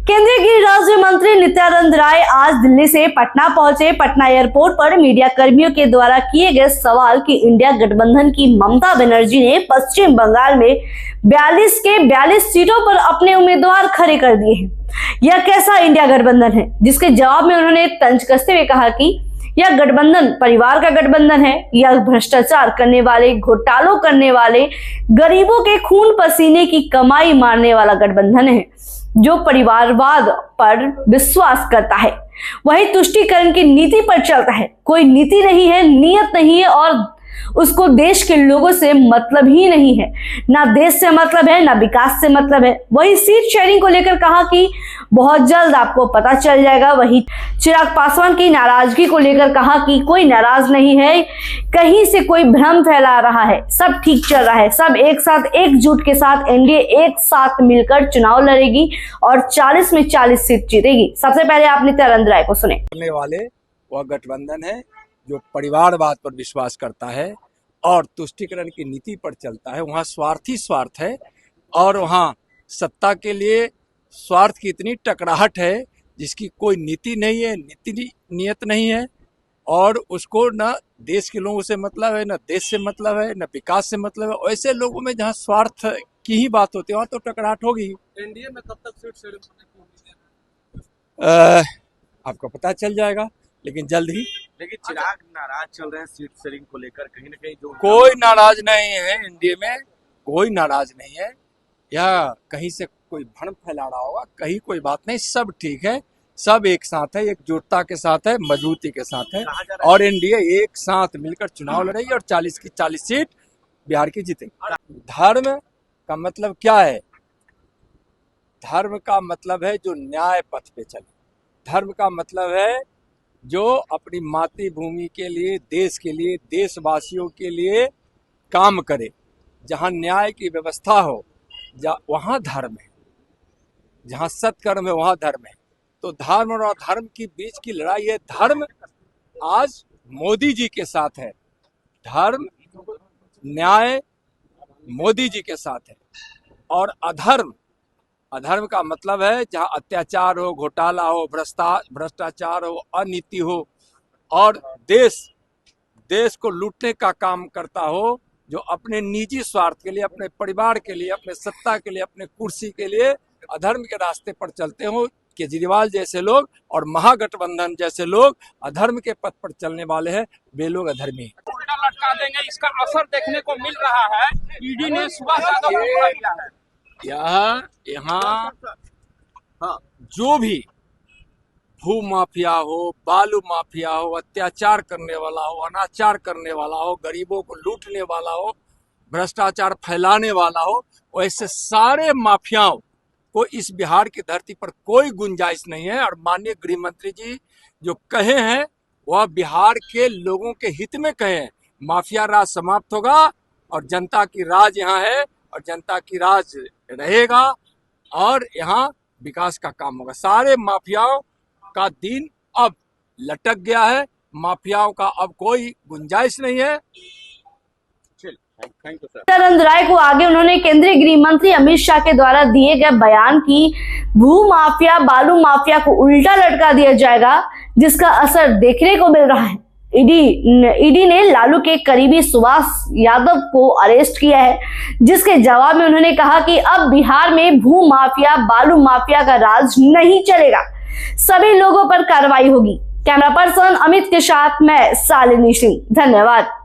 केंद्रीय गृह राज्य मंत्री नित्यानंद राय आज दिल्ली से पटना पहुंचे। पटना एयरपोर्ट पर मीडिया कर्मियों के द्वारा किए गए सवाल कि इंडिया गठबंधन की ममता बनर्जी ने पश्चिम बंगाल में 42 के 42 सीटों पर अपने उम्मीदवार खड़े कर दिए हैं, यह कैसा इंडिया गठबंधन है, जिसके जवाब में उन्होंने तंज कसते हुए कहा कि यह गठबंधन परिवार का गठबंधन है। यह भ्रष्टाचार करने वाले, घोटालों करने वाले, गरीबों के खून पसीने की कमाई मारने वाला गठबंधन है जो परिवारवाद पर विश्वास करता है, वही तुष्टीकरण की नीति पर चलता है। कोई नीति नहीं है, नियत नहीं है और उसको देश के लोगों से मतलब ही नहीं है। ना देश से मतलब है, ना विकास से मतलब है। वही सीट शेयरिंग को लेकर कहा कि बहुत जल्द आपको पता चल जाएगा। वही चिराग पासवान की नाराजगी को लेकर कहा कि कोई नाराज नहीं है, कहीं से कोई भ्रम फैला रहा है, सब ठीक चल रहा है। सब एक साथ, एकजुट के साथ एनडीए एक साथ मिलकर चुनाव लड़ेगी और 40 में 40 सीट जीतेगी। सबसे पहले आप नित्यानंद राय को सुने। करने वाले वह गठबंधन है जो परिवारवाद पर विश्वास करता है और तुष्टीकरण की नीति पर चलता है। वहाँ स्वार्थी स्वार्थ है और वहाँ सत्ता के लिए स्वार्थ की इतनी टकराहट है जिसकी कोई नीति नहीं है, नियत नहीं है और उसको न देश के लोगों से मतलब है, न देश से मतलब है, न विकास से मतलब है। ऐसे लोगों में जहाँ स्वार्थ की ही बात होती है वहाँ तो टकराहट होगी। एनडीए में कब तक सीट शेयरिंग होने की उम्मीद है? आपको पता चल जाएगा, लेकिन जल्द ही। लेकिन चिराग नाराज चल रहे हैं सीट शेयरिंग को लेकर, कहीं ना कहीं जो कोई नाराज नहीं है एनडीए में, कोई नाराज नहीं है। या कहीं से कोई भ्रम फैला रहा होगा, कहीं कोई बात नहीं, सब ठीक है, सब एक साथ है, एकजुटता के साथ है, मजबूती के साथ है और एनडीए एक साथ मिलकर चुनाव लड़ेगी और 40 की 40 सीट बिहार की जीतेगी। धर्म का मतलब क्या है? धर्म का मतलब है जो न्याय पथ पे चले। धर्म का मतलब है जो अपनी मातृभूमि के लिए, देश के लिए, देशवासियों के लिए काम करे। जहाँ न्याय की व्यवस्था हो वहाँ धर्म है, जहाँ सत्कर्म है वहाँ धर्म है। तो धर्म और अधर्म के बीच की लड़ाई है। धर्म आज मोदी जी के साथ है, धर्म न्याय मोदी जी के साथ है और अधर्म का मतलब है जहाँ अत्याचार हो, घोटाला हो, भ्रष्टाचार हो, अनीति हो और देश को लूटने का काम करता हो, जो अपने निजी स्वार्थ के लिए, अपने परिवार के लिए, अपने सत्ता के लिए, अपने कुर्सी के लिए अधर्म के रास्ते पर चलते हो। केजरीवाल जैसे लोग और महागठबंधन जैसे लोग अधर्म के पथ पर चलने वाले हैं, वे लोग अधर्मी हैं। उल्टा लटका देंगे, इसका असर देखने को मिल रहा है। ईडी ने सुभाष यादव को पकड़ लिया है। यहाँ जो भी भू माफिया हो, बालू माफिया हो, अत्याचार करने वाला हो, अनाचार करने वाला हो, गरीबों को लूटने वाला हो, भ्रष्टाचार फैलाने वाला हो, वैसे सारे माफियाओं को इस बिहार की धरती पर कोई गुंजाइश नहीं है। और माननीय गृह मंत्री जी जो कहे हैं वह बिहार के लोगों के हित में कहे हैं। माफिया राज समाप्त होगा और जनता की राज यहाँ है और जनता की राज रहेगा और यहाँ विकास का काम होगा। सारे माफियाओं का दिन अब लटक गया है, माफियाओं का अब कोई गुंजाइश नहीं है। नित्यानंद राय को आगे उन्होंने केंद्रीय गृह मंत्री अमित शाह के द्वारा दिए गए बयान की भू माफिया, बालू माफिया को उल्टा लटका दिया जाएगा, जिसका असर देखने को मिल रहा है। ईडी ने लालू के करीबी सुभाष यादव को अरेस्ट किया है, जिसके जवाब में उन्होंने कहा कि अब बिहार में भू माफिया, बालू माफिया का राज नहीं चलेगा, सभी लोगों पर कार्रवाई होगी। कैमरा पर्सन अमित के साथ मैं शालिनी सिंह, धन्यवाद।